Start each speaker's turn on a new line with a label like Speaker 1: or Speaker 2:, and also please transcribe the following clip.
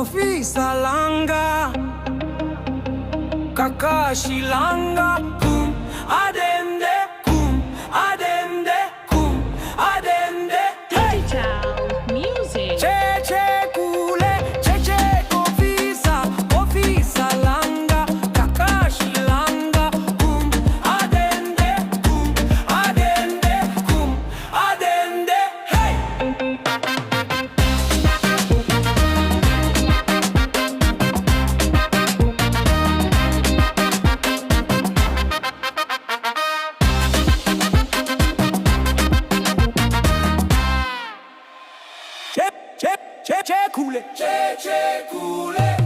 Speaker 1: ofisa langa Kakashi langa kum adende kum adende kum adende
Speaker 2: Digital music.
Speaker 1: Cheche kule cheche ofisa langa Kakashi langa kum adende kum adende kum adende hey. Che kule